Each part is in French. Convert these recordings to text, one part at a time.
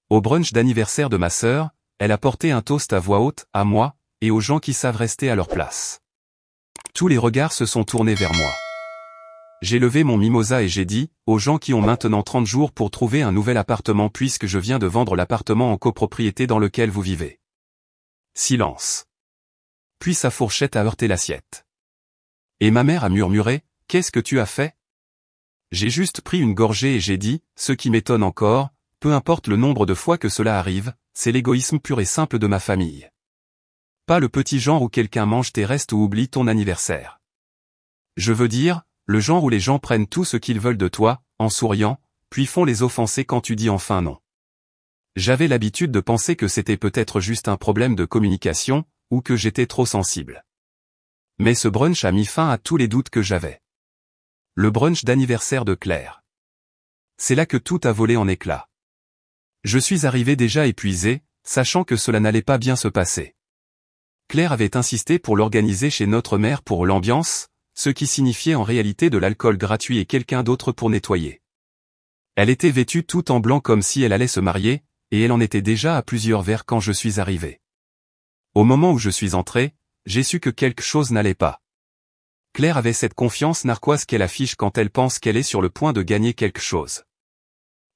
Au brunch d'anniversaire de ma sœur, elle a porté un toast à voix haute, à moi, et aux gens qui savent rester à leur place. Tous les regards se sont tournés vers moi. J'ai levé mon mimosa et j'ai dit, aux gens qui ont maintenant 30 jours pour trouver un nouvel appartement puisque je viens de vendre l'appartement en copropriété dans lequel vous vivez. Silence. Puis sa fourchette a heurté l'assiette. Et ma mère a murmuré, « Qu'est-ce que tu as fait ?» J'ai juste pris une gorgée et j'ai dit, ce qui m'étonne encore, peu importe le nombre de fois que cela arrive, c'est l'égoïsme pur et simple de ma famille. Pas le petit genre où quelqu'un mange tes restes ou oublie ton anniversaire. Je veux dire, le genre où les gens prennent tout ce qu'ils veulent de toi, en souriant, puis font les offenser quand tu dis enfin non. J'avais l'habitude de penser que c'était peut-être juste un problème de communication, ou que j'étais trop sensible. Mais ce brunch a mis fin à tous les doutes que j'avais. Le brunch d'anniversaire de Claire. C'est là que tout a volé en éclats. Je suis arrivé déjà épuisé, sachant que cela n'allait pas bien se passer. Claire avait insisté pour l'organiser chez notre mère pour l'ambiance, ce qui signifiait en réalité de l'alcool gratuit et quelqu'un d'autre pour nettoyer. Elle était vêtue tout en blanc comme si elle allait se marier, et elle en était déjà à plusieurs verres quand je suis arrivé. Au moment où je suis entré, j'ai su que quelque chose n'allait pas. Claire avait cette confiance narquoise qu'elle affiche quand elle pense qu'elle est sur le point de gagner quelque chose.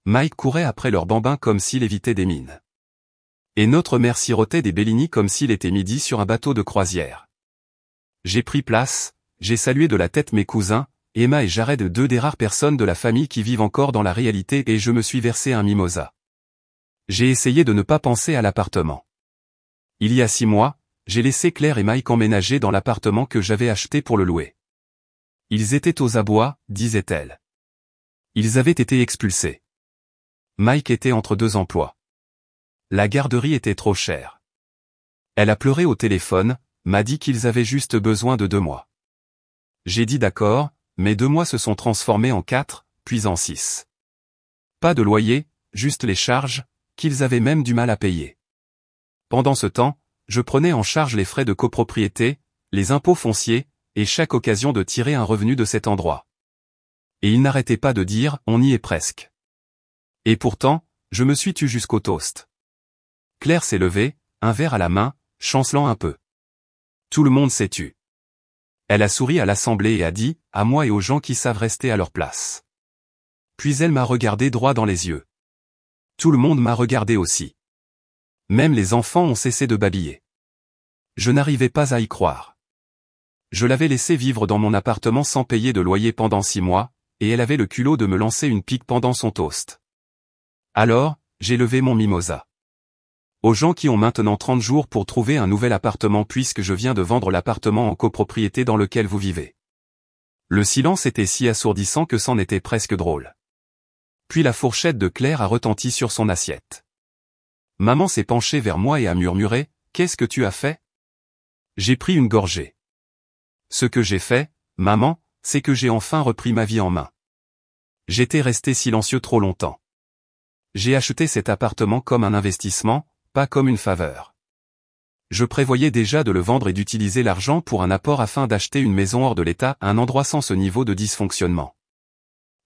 Mike courait après leur bambin comme s'il évitait des mines. Et notre mère sirotait des Bellini comme s'il était midi sur un bateau de croisière. J'ai pris place, j'ai salué de la tête mes cousins, Emma et Jared, deux des rares personnes de la famille qui vivent encore dans la réalité, et je me suis versé un mimosa. J'ai essayé de ne pas penser à l'appartement. Il y a 6 mois, j'ai laissé Claire et Mike emménager dans l'appartement que j'avais acheté pour le louer. Ils étaient aux abois, disait-elle. Ils avaient été expulsés. Mike était entre 2 emplois. La garderie était trop chère. Elle a pleuré au téléphone, m'a dit qu'ils avaient juste besoin de 2 mois. J'ai dit d'accord, mais 2 mois se sont transformés en 4, puis en 6. Pas de loyer, juste les charges, qu'ils avaient même du mal à payer. Pendant ce temps, je prenais en charge les frais de copropriété, les impôts fonciers, et chaque occasion de tirer un revenu de cet endroit. Et il n'arrêtait pas de dire, on y est presque. Et pourtant, je me suis tu jusqu'au toast. Claire s'est levée, un verre à la main, chancelant un peu. Tout le monde s'est tu. Elle a souri à l'assemblée et a dit, à moi et aux gens qui savent rester à leur place. Puis elle m'a regardé droit dans les yeux. Tout le monde m'a regardé aussi. Même les enfants ont cessé de babiller. Je n'arrivais pas à y croire. Je l'avais laissé vivre dans mon appartement sans payer de loyer pendant 6 mois, et elle avait le culot de me lancer une pique pendant son toast. Alors, j'ai levé mon mimosa. Aux gens qui ont maintenant 30 jours pour trouver un nouvel appartement puisque je viens de vendre l'appartement en copropriété dans lequel vous vivez. Le silence était si assourdissant que c'en était presque drôle. Puis la fourchette de Claire a retenti sur son assiette. Maman s'est penchée vers moi et a murmuré, « Qu'est-ce que tu as fait ?» J'ai pris une gorgée. Ce que j'ai fait, maman, c'est que j'ai enfin repris ma vie en main. J'étais resté silencieux trop longtemps. J'ai acheté cet appartement comme un investissement, pas comme une faveur. Je prévoyais déjà de le vendre et d'utiliser l'argent pour un apport afin d'acheter une maison hors de l'État, un endroit sans ce niveau de dysfonctionnement.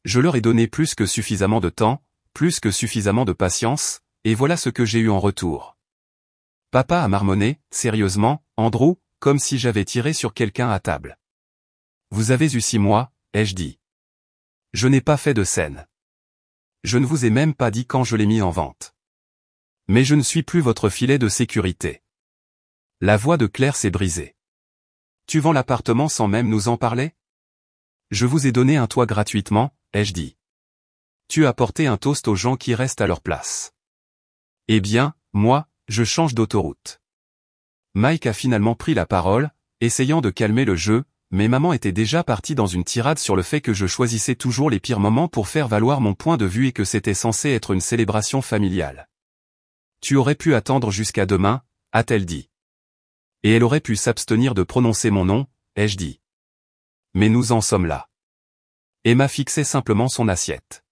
Je leur ai donné plus que suffisamment de temps, plus que suffisamment de patience, et voilà ce que j'ai eu en retour. Papa a marmonné, sérieusement, Andrew, comme si j'avais tiré sur quelqu'un à table. Vous avez eu 6 mois, ai-je dit. Je n'ai pas fait de scène. Je ne vous ai même pas dit quand je l'ai mis en vente. Mais je ne suis plus votre filet de sécurité. La voix de Claire s'est brisée. Tu vends l'appartement sans même nous en parler? Je vous ai donné un toit gratuitement, ai-je dit. Tu as apporté un toast aux gens qui restent à leur place. Eh bien, moi, je change d'autoroute. Mike a finalement pris la parole, essayant de calmer le jeu, mais maman était déjà partie dans une tirade sur le fait que je choisissais toujours les pires moments pour faire valoir mon point de vue et que c'était censé être une célébration familiale. Tu aurais pu attendre jusqu'à demain, a-t-elle dit. Et elle aurait pu s'abstenir de prononcer mon nom, ai-je dit. Mais nous en sommes là. Emma fixait simplement son assiette.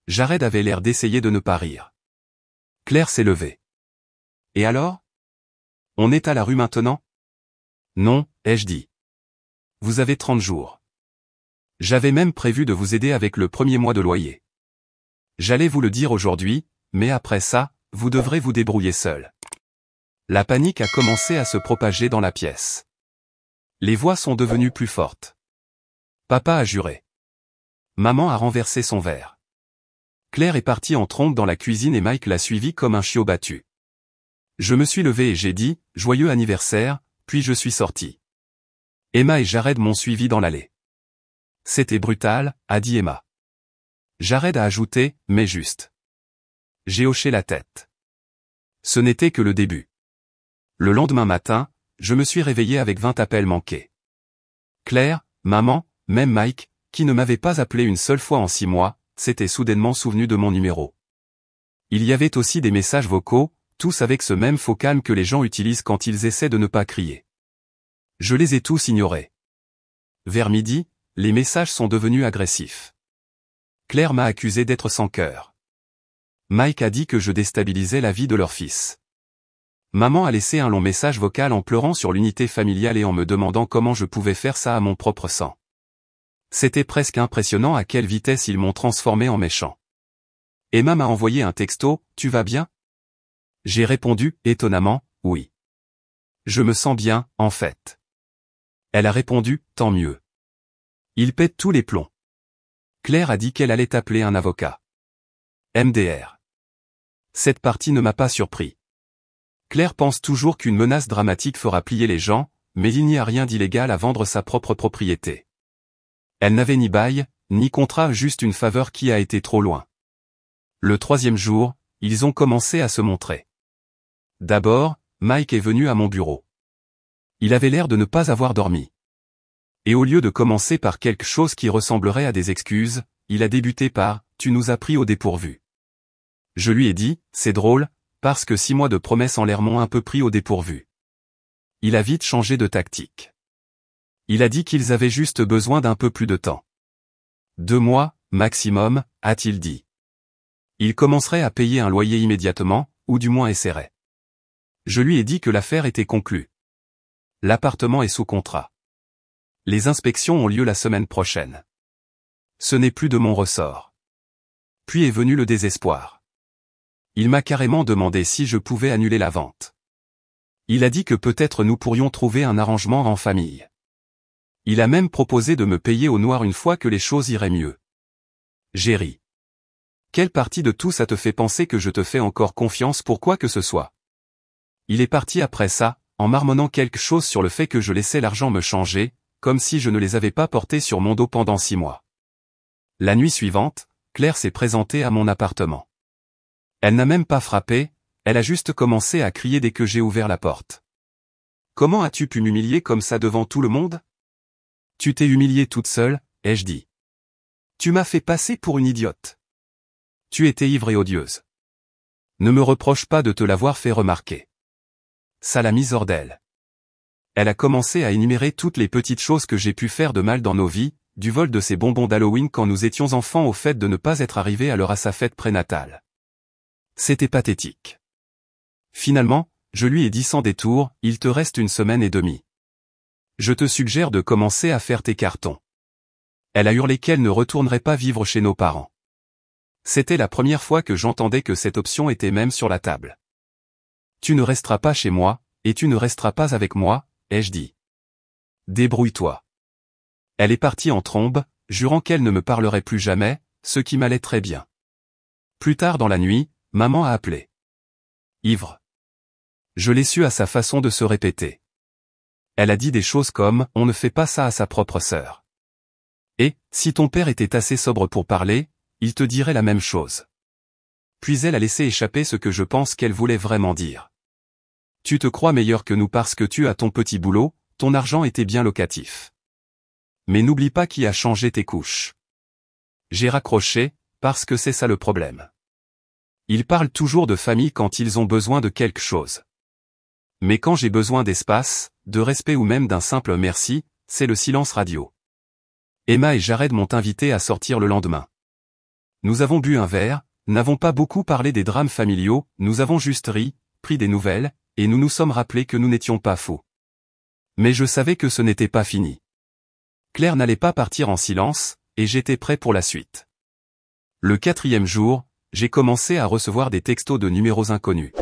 Jared avait l'air d'essayer de ne pas rire. Claire s'est levée. Et alors? On est à la rue maintenant? Non, ai-je dit. Vous avez 30 jours. J'avais même prévu de vous aider avec le premier mois de loyer. J'allais vous le dire aujourd'hui, mais après ça, vous devrez vous débrouiller seul. La panique a commencé à se propager dans la pièce. Les voix sont devenues plus fortes. Papa a juré. Maman a renversé son verre. Claire est partie en trombe dans la cuisine et Mike l'a suivi comme un chiot battu. Je me suis levé et j'ai dit « Joyeux anniversaire », puis je suis sorti. Emma et Jared m'ont suivi dans l'allée. C'était brutal, a dit Emma. Jared a ajouté « mais juste ». J'ai hoché la tête. Ce n'était que le début. Le lendemain matin, je me suis réveillé avec 20 appels manqués. Claire, maman, même Mike, qui ne m'avait pas appelé une seule fois en 6 mois, s'était soudainement souvenu de mon numéro. Il y avait aussi des messages vocaux, tous avec ce même faux calme que les gens utilisent quand ils essaient de ne pas crier. Je les ai tous ignorés. Vers midi, les messages sont devenus agressifs. Claire m'a accusé d'être sans cœur. Mike a dit que je déstabilisais la vie de leur fils. Maman a laissé un long message vocal en pleurant sur l'unité familiale et en me demandant comment je pouvais faire ça à mon propre sang. C'était presque impressionnant à quelle vitesse ils m'ont transformé en méchant. Emma m'a envoyé un texto, « Tu vas bien ?» J'ai répondu, étonnamment, « Oui. Je me sens bien, en fait. » Elle a répondu, « Tant mieux. » Il pète tous les plombs. Claire a dit qu'elle allait appeler un avocat. MDR. Cette partie ne m'a pas surpris. Claire pense toujours qu'une menace dramatique fera plier les gens, mais il n'y a rien d'illégal à vendre sa propre propriété. Elle n'avait ni bail, ni contrat, juste une faveur qui a été trop loin. Le 3e jour, ils ont commencé à se montrer. D'abord, Mike est venu à mon bureau. Il avait l'air de ne pas avoir dormi. Et au lieu de commencer par quelque chose qui ressemblerait à des excuses, il a débuté par « Tu nous as pris au dépourvu ». Je lui ai dit « C'est drôle, parce que 6 mois de promesses en l'air m'ont un peu pris au dépourvu ». Il a vite changé de tactique. Il a dit qu'ils avaient juste besoin d'un peu plus de temps. 2 mois, maximum, a-t-il dit. Il commencerait à payer un loyer immédiatement, ou du moins essaierait. Je lui ai dit que l'affaire était conclue. L'appartement est sous contrat. Les inspections ont lieu la semaine prochaine. Ce n'est plus de mon ressort. Puis est venu le désespoir. Il m'a carrément demandé si je pouvais annuler la vente. Il a dit que peut-être nous pourrions trouver un arrangement en famille. Il a même proposé de me payer au noir une fois que les choses iraient mieux. J'ai ri. Quelle partie de tout ça te fait penser que je te fais encore confiance pour quoi que ce soit? Il est parti après ça, en marmonnant quelque chose sur le fait que je laissais l'argent me changer, comme si je ne les avais pas portés sur mon dos pendant 6 mois. La nuit suivante, Claire s'est présentée à mon appartement. Elle n'a même pas frappé, elle a juste commencé à crier dès que j'ai ouvert la porte. « Comment as-tu pu m'humilier comme ça devant tout le monde? » « Tu t'es humiliée toute seule, ai-je dit. Tu m'as fait passer pour une idiote. Tu étais ivre et odieuse. Ne me reproche pas de te l'avoir fait remarquer. » Ça l'a mise hors d'elle. Elle a commencé à énumérer toutes les petites choses que j'ai pu faire de mal dans nos vies, du vol de ses bonbons d'Halloween quand nous étions enfants au fait de ne pas être arrivé à l'heure à sa fête prénatale. C'était pathétique. Finalement, je lui ai dit sans détour, il te reste 1 semaine et demie. Je te suggère de commencer à faire tes cartons. Elle a hurlé qu'elle ne retournerait pas vivre chez nos parents. C'était la première fois que j'entendais que cette option était même sur la table. Tu ne resteras pas chez moi, et tu ne resteras pas avec moi, ai-je dit. Débrouille-toi. Elle est partie en trombe, jurant qu'elle ne me parlerait plus jamais, ce qui m'allait très bien. Plus tard dans la nuit, maman a appelé. Ivre. Je l'ai su à sa façon de se répéter. Elle a dit des choses comme « on ne fait pas ça à sa propre sœur ». Et, si ton père était assez sobre pour parler, il te dirait la même chose. Puis elle a laissé échapper ce que je pense qu'elle voulait vraiment dire. Tu te crois meilleur que nous parce que tu as ton petit boulot, ton argent était bien locatif. Mais n'oublie pas qui a changé tes couches. J'ai raccroché, parce que c'est ça le problème. Ils parlent toujours de famille quand ils ont besoin de quelque chose. Mais quand j'ai besoin d'espace, de respect ou même d'un simple merci, c'est le silence radio. Emma et Jared m'ont invité à sortir le lendemain. Nous avons bu un verre, n'avons pas beaucoup parlé des drames familiaux, nous avons juste ri, pris des nouvelles, et nous nous sommes rappelés que nous n'étions pas faux. Mais je savais que ce n'était pas fini. Claire n'allait pas partir en silence, et j'étais prêt pour la suite. Le 4e jour, j'ai commencé à recevoir des textos de numéros inconnus.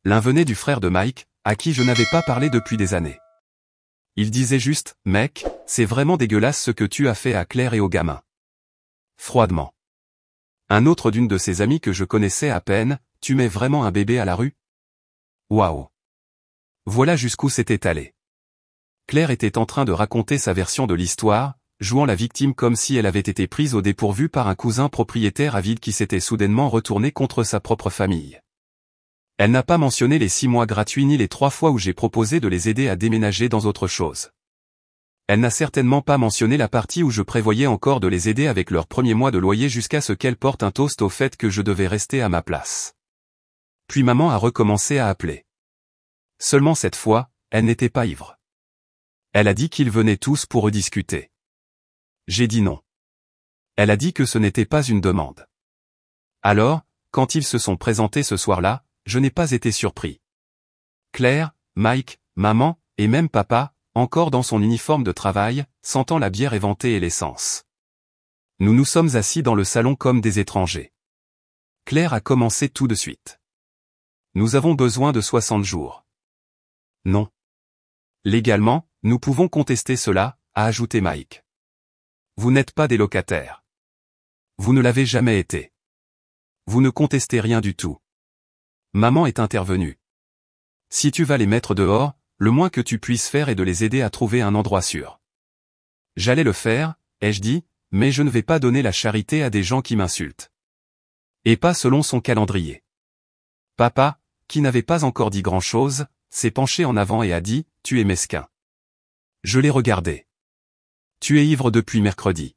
L'un venait du frère de Mike, à qui je n'avais pas parlé depuis des années. Il disait juste, « Mec, c'est vraiment dégueulasse ce que tu as fait à Claire et aux gamins. » Froidement. Un autre d'une de ses amies que je connaissais à peine, « Tu mets vraiment un bébé à la rue ?» Waouh. Voilà jusqu'où c'était allé. Claire était en train de raconter sa version de l'histoire, jouant la victime comme si elle avait été prise au dépourvu par un cousin propriétaire avide qui s'était soudainement retourné contre sa propre famille. Elle n'a pas mentionné les 6 mois gratuits ni les 3 fois où j'ai proposé de les aider à déménager dans autre chose. Elle n'a certainement pas mentionné la partie où je prévoyais encore de les aider avec leur premier mois de loyer jusqu'à ce qu'elle porte un toast au fait que je devais rester à ma place. Puis maman a recommencé à appeler. Seulement cette fois, elle n'était pas ivre. Elle a dit qu'ils venaient tous pour rediscuter. J'ai dit non. Elle a dit que ce n'était pas une demande. Alors, quand ils se sont présentés ce soir-là, je n'ai pas été surpris. Claire, Mike, maman, et même papa, encore dans son uniforme de travail, sentant la bière éventée et l'essence. Nous nous sommes assis dans le salon comme des étrangers. Claire a commencé tout de suite. Nous avons besoin de 60 jours. Non. Légalement, nous pouvons contester cela, a ajouté Mike. Vous n'êtes pas des locataires. Vous ne l'avez jamais été. Vous ne contestez rien du tout. Maman est intervenue. Si tu vas les mettre dehors, le moins que tu puisses faire est de les aider à trouver un endroit sûr. J'allais le faire, ai-je dit, mais je ne vais pas donner la charité à des gens qui m'insultent. Et pas selon son calendrier. Papa, qui n'avait pas encore dit grand-chose, s'est penché en avant et a dit, « Tu es mesquin. » Je l'ai regardé. « Tu es ivre depuis mercredi. »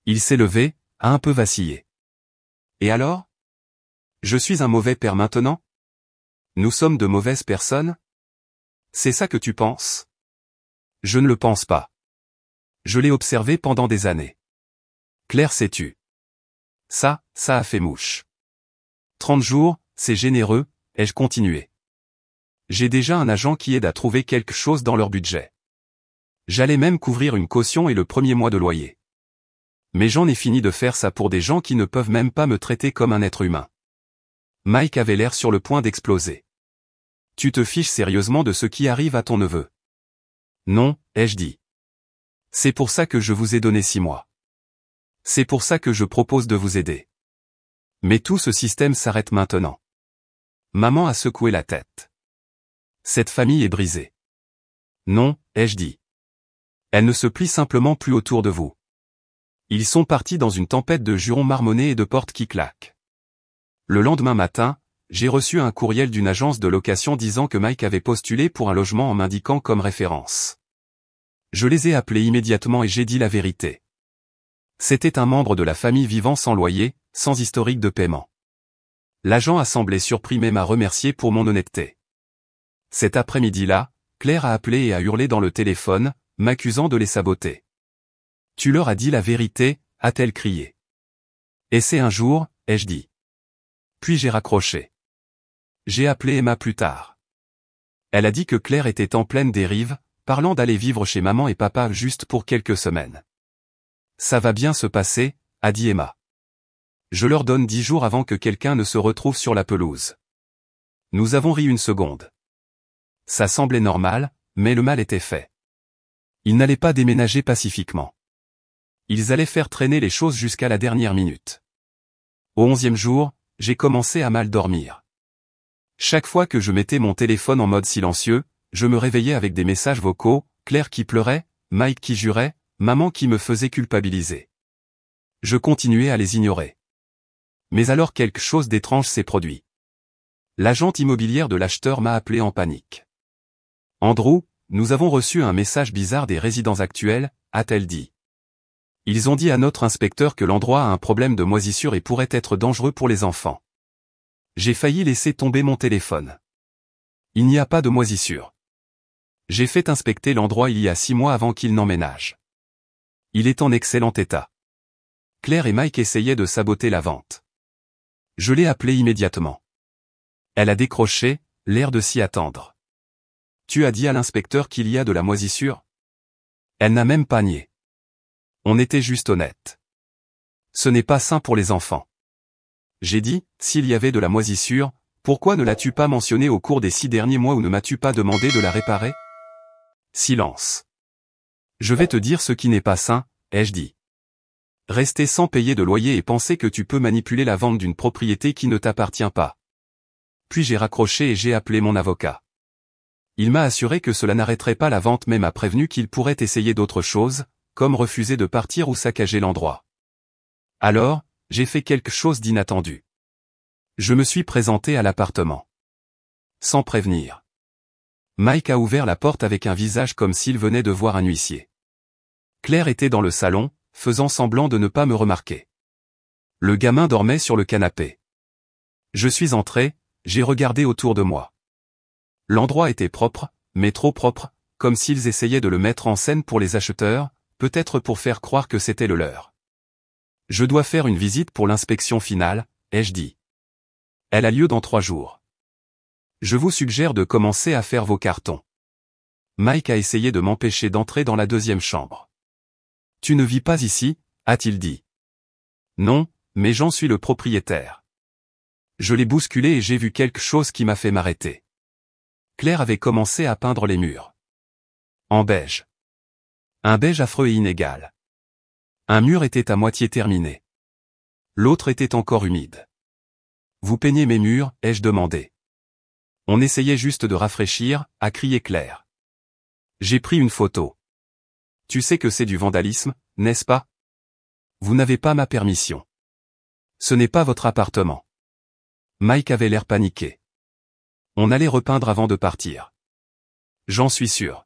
Il s'est levé, a un peu vacillé. « Et alors ? Je suis un mauvais père maintenant ? Nous sommes de mauvaises personnes ? C'est ça que tu penses ? Je ne le pense pas. Je l'ai observé pendant des années. Claire s'est tue. Ça a fait mouche. 30 jours, c'est généreux, ai-je continué. J'ai déjà un agent qui aide à trouver quelque chose dans leur budget. J'allais même couvrir une caution et le premier mois de loyer. Mais j'en ai fini de faire ça pour des gens qui ne peuvent même pas me traiter comme un être humain. Mike avait l'air sur le point d'exploser. Tu te fiches sérieusement de ce qui arrive à ton neveu? Non, ai-je dit. C'est pour ça que je vous ai donné 6 mois. C'est pour ça que je propose de vous aider. Mais tout ce système s'arrête maintenant. Maman a secoué la tête. Cette famille est brisée. Non, ai-je dit. Elle ne se plie simplement plus autour de vous. Ils sont partis dans une tempête de jurons marmonnés et de portes qui claquent. Le lendemain matin, j'ai reçu un courriel d'une agence de location disant que Mike avait postulé pour un logement en m'indiquant comme référence. Je les ai appelés immédiatement et j'ai dit la vérité. C'était un membre de la famille vivant sans loyer, sans historique de paiement. L'agent a semblé surpris mais m'a remercié pour mon honnêteté. Cet après-midi-là, Claire a appelé et a hurlé dans le téléphone, m'accusant de les saboter. « Tu leur as dit la vérité ?» a-t-elle crié. « Et c'est un jour ?» ai-je dit. Puis j'ai raccroché. J'ai appelé Emma plus tard. Elle a dit que Claire était en pleine dérive, parlant d'aller vivre chez maman et papa juste pour quelques semaines. Ça va bien se passer, a dit Emma. Je leur donne 10 jours avant que quelqu'un ne se retrouve sur la pelouse. Nous avons ri une seconde. Ça semblait normal, mais le mal était fait. Ils n'allaient pas déménager pacifiquement. Ils allaient faire traîner les choses jusqu'à la dernière minute. Au 11e jour, j'ai commencé à mal dormir. Chaque fois que je mettais mon téléphone en mode silencieux, je me réveillais avec des messages vocaux, Claire qui pleurait, Mike qui jurait, maman qui me faisait culpabiliser. Je continuais à les ignorer. Mais alors quelque chose d'étrange s'est produit. L'agente immobilière de l'acheteur m'a appelé en panique. « Andrew, nous avons reçu un message bizarre des résidents actuels », a-t-elle dit. Ils ont dit à notre inspecteur que l'endroit a un problème de moisissure et pourrait être dangereux pour les enfants. J'ai failli laisser tomber mon téléphone. Il n'y a pas de moisissure. J'ai fait inspecter l'endroit il y a 6 mois avant qu'il n'emménage. Il est en excellent état. Claire et Mike essayaient de saboter la vente. Je l'ai appelée immédiatement. Elle a décroché, l'air de s'y attendre. Tu as dit à l'inspecteur qu'il y a de la moisissure? Elle n'a même pas nié. On était juste honnête. Ce n'est pas sain pour les enfants. j'ai dit, s'il y avait de la moisissure, pourquoi ne l'as-tu pas mentionné au cours des 6 derniers mois ou ne m'as-tu pas demandé de la réparer? Silence. Je vais te dire ce qui n'est pas sain, ai-je dit. Rester sans payer de loyer et penser que tu peux manipuler la vente d'une propriété qui ne t'appartient pas. Puis j'ai raccroché et j'ai appelé mon avocat. Il m'a assuré que cela n'arrêterait pas la vente mais m'a prévenu qu'il pourrait essayer d'autres choses, comme refuser de partir ou saccager l'endroit. Alors, j'ai fait quelque chose d'inattendu. Je me suis présenté à l'appartement. Sans prévenir. Mike a ouvert la porte avec un visage comme s'il venait de voir un huissier. Claire était dans le salon, faisant semblant de ne pas me remarquer. Le gamin dormait sur le canapé. Je suis entré, j'ai regardé autour de moi. L'endroit était propre, mais trop propre, comme s'ils essayaient de le mettre en scène pour les acheteurs, peut-être pour faire croire que c'était le leur. Je dois faire une visite pour l'inspection finale, ai-je dit. Elle a lieu dans 3 jours. Je vous suggère de commencer à faire vos cartons. Mike a essayé de m'empêcher d'entrer dans la 2e chambre. Tu ne vis pas ici, a-t-il dit. Non, mais j'en suis le propriétaire. Je l'ai bousculé et j'ai vu quelque chose qui m'a fait m'arrêter. Claire avait commencé à peindre les murs. En beige. Un beige affreux et inégal. Un mur était à moitié terminé. L'autre était encore humide. Vous peignez mes murs, ai-je demandé. On essayait juste de rafraîchir, a crié Claire. J'ai pris une photo. Tu sais que c'est du vandalisme, n'est-ce pas? Vous n'avez pas ma permission. Ce n'est pas votre appartement. Mike avait l'air paniqué. On allait repeindre avant de partir. J'en suis sûr.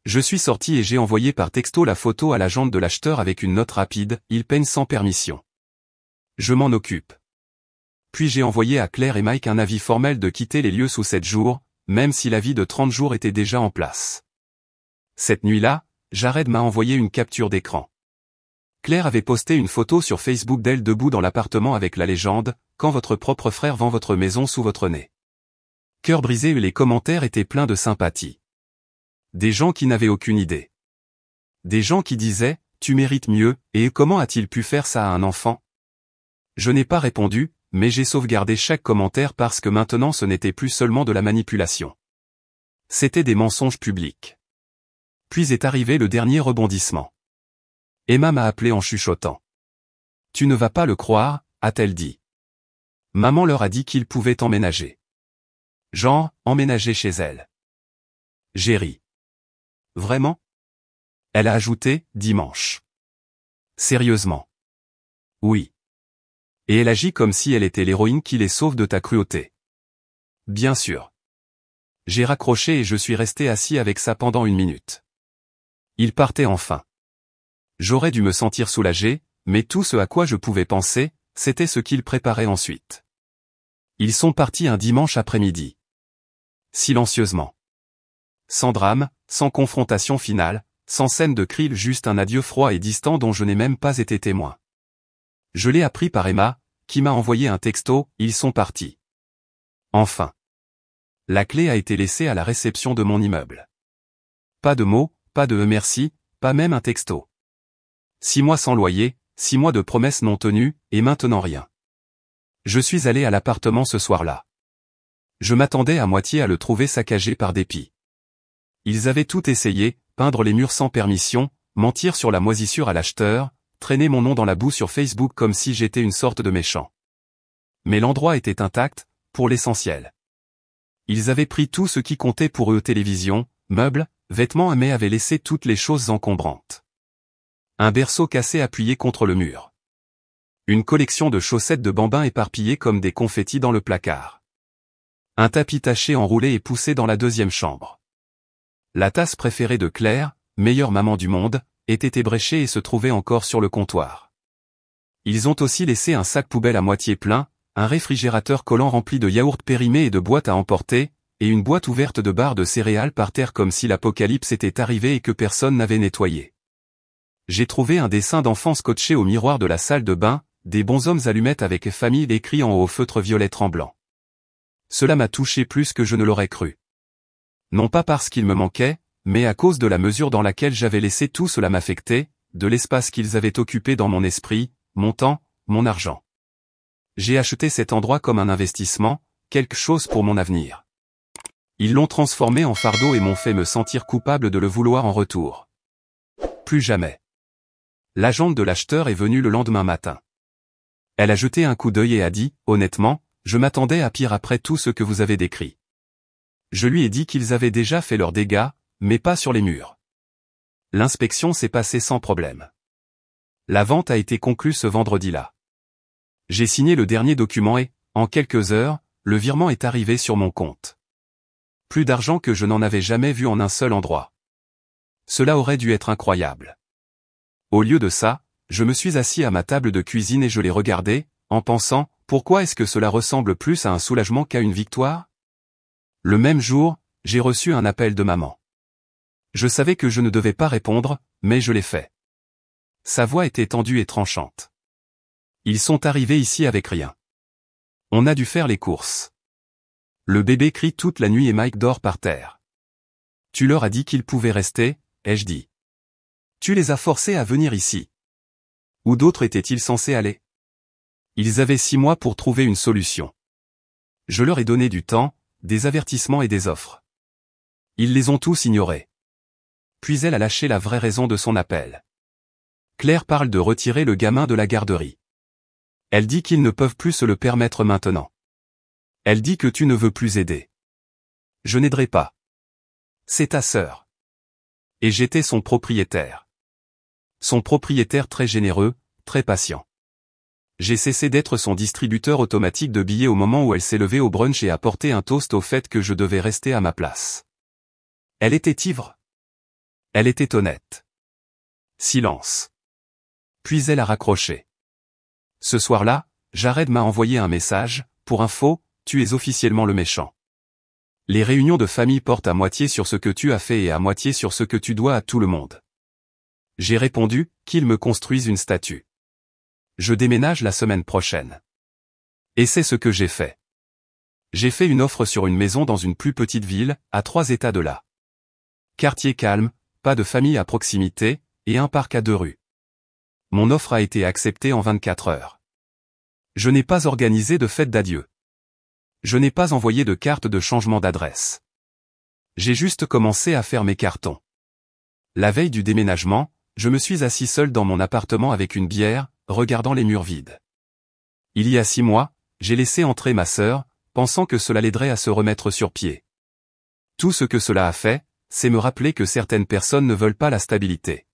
Je suis sorti et j'ai envoyé par texto la photo à l'agente de l'acheteur avec une note rapide, il peigne sans permission. Je m'en occupe. Puis j'ai envoyé à Claire et Mike un avis formel de quitter les lieux sous 7 jours, même si l'avis de 30 jours était déjà en place. Cette nuit-là, Jared m'a envoyé une capture d'écran. Claire avait posté une photo sur Facebook d'elle debout dans l'appartement avec la légende « Quand votre propre frère vend votre maison sous votre nez ». Cœur brisé et les commentaires étaient pleins de sympathie. Des gens qui n'avaient aucune idée. Des gens qui disaient « Tu mérites mieux, et comment a-t-il pu faire ça à un enfant ?» Je n'ai pas répondu, mais j'ai sauvegardé chaque commentaire parce que maintenant ce n'était plus seulement de la manipulation. C'était des mensonges publics. Puis est arrivé le dernier rebondissement. Emma m'a appelé en chuchotant. « Tu ne vas pas le croire, a-t-elle dit. Maman leur a dit qu'ils pouvaient emménager. Genre, emménager chez elle. » J'ai ri. Vraiment? Elle a ajouté, dimanche. Sérieusement? Oui. Et elle agit comme si elle était l'héroïne qui les sauve de ta cruauté. Bien sûr. J'ai raccroché et je suis resté assis avec ça pendant 1 minute. Il partait enfin. J'aurais dû me sentir soulagé, mais tout ce à quoi je pouvais penser, c'était ce qu'ils préparaient ensuite. Ils sont partis un dimanche après-midi. Silencieusement. Sans drame, sans confrontation finale, sans scène de cri, juste un adieu froid et distant dont je n'ai même pas été témoin. Je l'ai appris par Emma, qui m'a envoyé un texto, ils sont partis. Enfin. La clé a été laissée à la réception de mon immeuble. Pas de mots, pas de merci, pas même un texto. 6 mois sans loyer, 6 mois de promesses non tenues, et maintenant rien. Je suis allé à l'appartement ce soir-là. Je m'attendais à moitié à le trouver saccagé par dépit. Ils avaient tout essayé, peindre les murs sans permission, mentir sur la moisissure à l'acheteur, traîner mon nom dans la boue sur Facebook comme si j'étais une sorte de méchant. Mais l'endroit était intact, pour l'essentiel. Ils avaient pris tout ce qui comptait pour eux, télévision, meubles, vêtements, mais avaient laissé toutes les choses encombrantes. Un berceau cassé appuyé contre le mur. Une collection de chaussettes de bambins éparpillées comme des confettis dans le placard. Un tapis taché enroulé et poussé dans la 2e chambre. La tasse préférée de Claire, meilleure maman du monde, était ébréchée et se trouvait encore sur le comptoir. Ils ont aussi laissé un sac poubelle à moitié plein, un réfrigérateur collant rempli de yaourts périmés et de boîtes à emporter, et une boîte ouverte de barres de céréales par terre comme si l'apocalypse était arrivé et que personne n'avait nettoyé. J'ai trouvé un dessin d'enfant scotché au miroir de la salle de bain, des bonshommes allumettes avec famille écrit en haut au feutre violet tremblant. Cela m'a touché plus que je ne l'aurais cru. Non pas parce qu'il me manquait, mais à cause de la mesure dans laquelle j'avais laissé tout cela m'affecter, de l'espace qu'ils avaient occupé dans mon esprit, mon temps, mon argent. J'ai acheté cet endroit comme un investissement, quelque chose pour mon avenir. Ils l'ont transformé en fardeau et m'ont fait me sentir coupable de le vouloir en retour. Plus jamais. L'agente de l'acheteur est venue le lendemain matin. Elle a jeté un coup d'œil et a dit, honnêtement, je m'attendais à pire après tout ce que vous avez décrit. Je lui ai dit qu'ils avaient déjà fait leurs dégâts, mais pas sur les murs. L'inspection s'est passée sans problème. La vente a été conclue ce vendredi-là. J'ai signé le dernier document et, en quelques heures, le virement est arrivé sur mon compte. Plus d'argent que je n'en avais jamais vu en un seul endroit. Cela aurait dû être incroyable. Au lieu de ça, je me suis assis à ma table de cuisine et je l'ai regardé, en pensant, pourquoi est-ce que cela ressemble plus à un soulagement qu'à une victoire? Le même jour, j'ai reçu un appel de maman. Je savais que je ne devais pas répondre, mais je l'ai fait. Sa voix était tendue et tranchante. Ils sont arrivés ici avec rien. On a dû faire les courses. Le bébé crie toute la nuit et Mike dort par terre. Tu leur as dit qu'ils pouvaient rester, ai-je dit. Tu les as forcés à venir ici. Où d'autres étaient-ils censés aller? Ils avaient 6 mois pour trouver une solution. Je leur ai donné du temps, des avertissements et des offres. Ils les ont tous ignorés. Puis elle a lâché la vraie raison de son appel. Claire parle de retirer le gamin de la garderie. Elle dit qu'ils ne peuvent plus se le permettre maintenant. Elle dit que tu ne veux plus aider. Je n'aiderai pas. C'est ta sœur. Et j'étais son propriétaire. Son propriétaire très généreux, très patient. J'ai cessé d'être son distributeur automatique de billets au moment où elle s'est levée au brunch et a porté un toast au fait que je devais rester à ma place. Elle était ivre. Elle était honnête. Silence. Puis elle a raccroché. Ce soir-là, Jared m'a envoyé un message, pour info, tu es officiellement le méchant. Les réunions de famille portent à moitié sur ce que tu as fait et à moitié sur ce que tu dois à tout le monde. J'ai répondu, qu'ils me construisent une statue. Je déménage la semaine prochaine. Et c'est ce que j'ai fait. J'ai fait une offre sur une maison dans une plus petite ville, à 3 états de là. Quartier calme, pas de famille à proximité, et un parc à 2 rues. Mon offre a été acceptée en 24 heures. Je n'ai pas organisé de fête d'adieu. Je n'ai pas envoyé de carte de changement d'adresse. J'ai juste commencé à faire mes cartons. La veille du déménagement, je me suis assis seul dans mon appartement avec une bière, regardant les murs vides. Il y a 6 mois, j'ai laissé entrer ma sœur, pensant que cela l'aiderait à se remettre sur pied. Tout ce que cela a fait, c'est me rappeler que certaines personnes ne veulent pas la stabilité.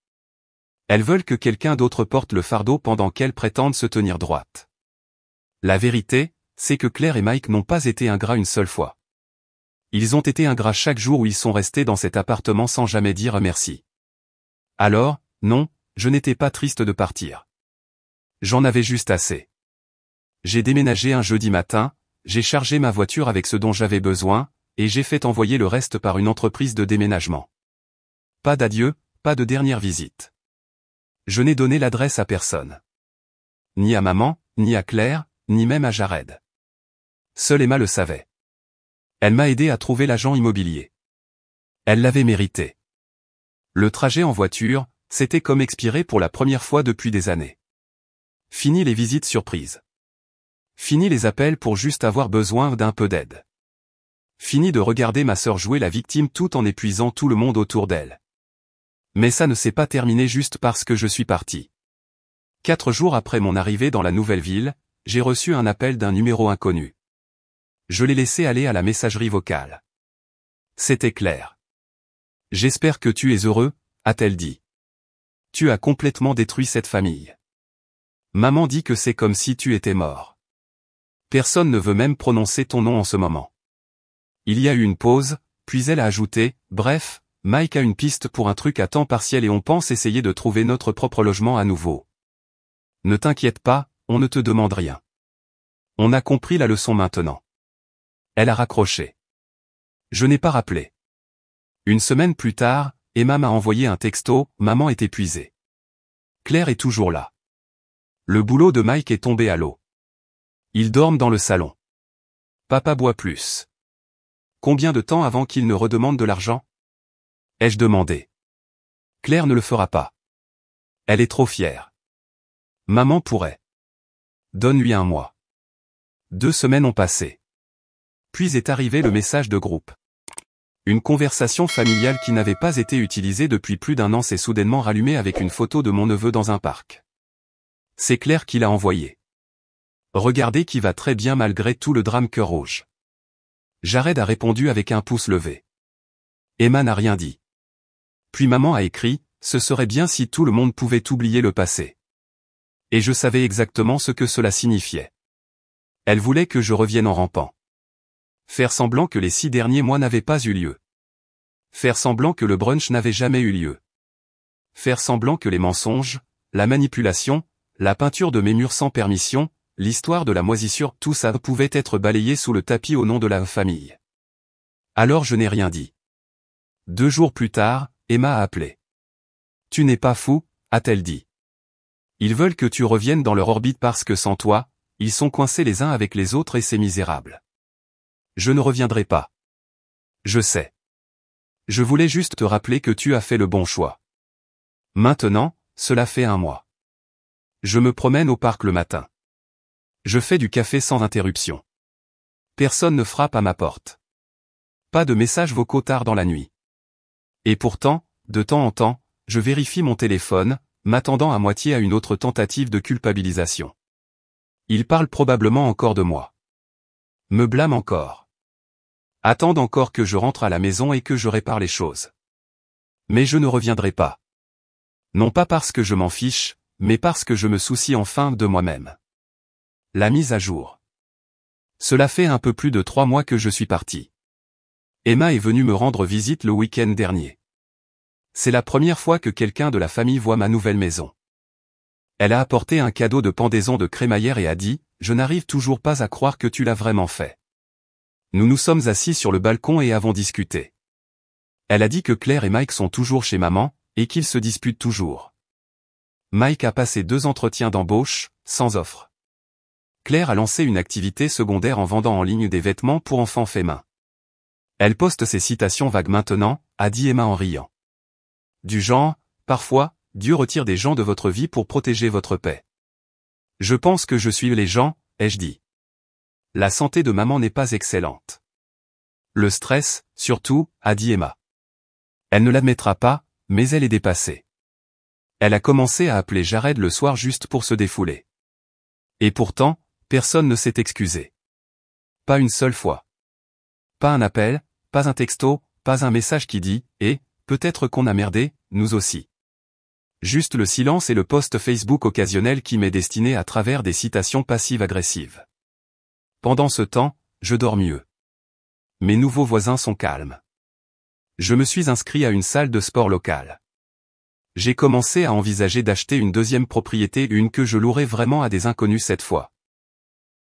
Elles veulent que quelqu'un d'autre porte le fardeau pendant qu'elles prétendent se tenir droite. La vérité, c'est que Claire et Mike n'ont pas été ingrats une seule fois. Ils ont été ingrats chaque jour où ils sont restés dans cet appartement sans jamais dire merci. Alors, non, je n'étais pas triste de partir. J'en avais juste assez. J'ai déménagé un jeudi matin, j'ai chargé ma voiture avec ce dont j'avais besoin, et j'ai fait envoyer le reste par une entreprise de déménagement. Pas d'adieu, pas de dernière visite. Je n'ai donné l'adresse à personne. Ni à maman, ni à Claire, ni même à Jared. Seule Emma le savait. Elle m'a aidé à trouver l'agent immobilier. Elle l'avait mérité. Le trajet en voiture, c'était comme expirer pour la première fois depuis des années. Fini les visites surprises. Fini les appels pour juste avoir besoin d'un peu d'aide. Fini de regarder ma sœur jouer la victime tout en épuisant tout le monde autour d'elle. Mais ça ne s'est pas terminé juste parce que je suis parti. 4 jours après mon arrivée dans la nouvelle ville, j'ai reçu un appel d'un numéro inconnu. Je l'ai laissé aller à la messagerie vocale. C'était Claire. J'espère que tu es heureux, a-t-elle dit. Tu as complètement détruit cette famille. Maman dit que c'est comme si tu étais mort. Personne ne veut même prononcer ton nom en ce moment. Il y a eu une pause, puis elle a ajouté, bref, Mike a une piste pour un truc à temps partiel et on pense essayer de trouver notre propre logement à nouveau. Ne t'inquiète pas, on ne te demande rien. On a compris la leçon maintenant. Elle a raccroché. Je n'ai pas rappelé. Une semaine plus tard, Emma m'a envoyé un texto, maman est épuisée. Claire est toujours là. Le boulot de Mike est tombé à l'eau. Ils dorment dans le salon. Papa boit plus. Combien de temps avant qu'il ne redemande de l'argent? Ai-je demandé. Claire ne le fera pas. Elle est trop fière. Maman pourrait. Donne-lui un mois. 2 semaines ont passé. Puis est arrivé le message de groupe. Une conversation familiale qui n'avait pas été utilisée depuis plus d'1 an s'est soudainement rallumée avec une photo de mon neveu dans un parc. C'est Claire qui l'a envoyée. Regardez qui va très bien malgré tout le drame cœur rouge. Jared a répondu avec un pouce levé. Emma n'a rien dit. Puis maman a écrit, ce serait bien si tout le monde pouvait oublier le passé. Et je savais exactement ce que cela signifiait. Elle voulait que je revienne en rampant. Faire semblant que les 6 derniers mois n'avaient pas eu lieu. Faire semblant que le brunch n'avait jamais eu lieu. Faire semblant que les mensonges, la manipulation, la peinture de mes murs sans permission, l'histoire de la moisissure, tout ça pouvait être balayé sous le tapis au nom de la famille. Alors je n'ai rien dit. 2 jours plus tard, Emma a appelé. Tu n'es pas fou, a-t-elle dit. Ils veulent que tu reviennes dans leur orbite parce que sans toi, ils sont coincés les uns avec les autres et c'est misérable. Je ne reviendrai pas. Je sais. Je voulais juste te rappeler que tu as fait le bon choix. Maintenant, cela fait 1 mois. Je me promène au parc le matin. Je fais du café sans interruption. Personne ne frappe à ma porte. Pas de messages vocaux tard dans la nuit. Et pourtant, de temps en temps, je vérifie mon téléphone, m'attendant à moitié à une autre tentative de culpabilisation. Ils parlent probablement encore de moi. Me blâment encore. Attendent encore que je rentre à la maison et que je répare les choses. Mais je ne reviendrai pas. Non pas parce que je m'en fiche, mais parce que je me soucie enfin de moi-même. La mise à jour. Cela fait un peu plus de 3 mois que je suis parti. Emma est venue me rendre visite le week-end dernier. C'est la première fois que quelqu'un de la famille voit ma nouvelle maison. Elle a apporté un cadeau de pendaison de crémaillère et a dit, « Je n'arrive toujours pas à croire que tu l'as vraiment fait. » Nous nous sommes assis sur le balcon et avons discuté. Elle a dit que Claire et Mike sont toujours chez maman, et qu'ils se disputent toujours. Mike a passé 2 entretiens d'embauche, sans offre. Claire a lancé une activité secondaire en vendant en ligne des vêtements pour enfants faits main. Elle poste ses citations vagues maintenant, a dit Emma en riant. Du genre, parfois, Dieu retire des gens de votre vie pour protéger votre paix. Je pense que je suis les gens, ai-je dit. La santé de maman n'est pas excellente. Le stress, surtout, a dit Emma. Elle ne l'admettra pas, mais elle est dépassée. Elle a commencé à appeler Jared le soir juste pour se défouler. Et pourtant, personne ne s'est excusé. Pas une seule fois. Pas un appel, pas un texto, pas un message qui dit « Eh, peut-être qu'on a merdé, nous aussi ». Juste le silence et le post Facebook occasionnel qui m'est destiné à travers des citations passives-agressives. Pendant ce temps, je dors mieux. Mes nouveaux voisins sont calmes. Je me suis inscrit à une salle de sport locale. J'ai commencé à envisager d'acheter une 2e propriété, une que je louerai vraiment à des inconnus cette fois.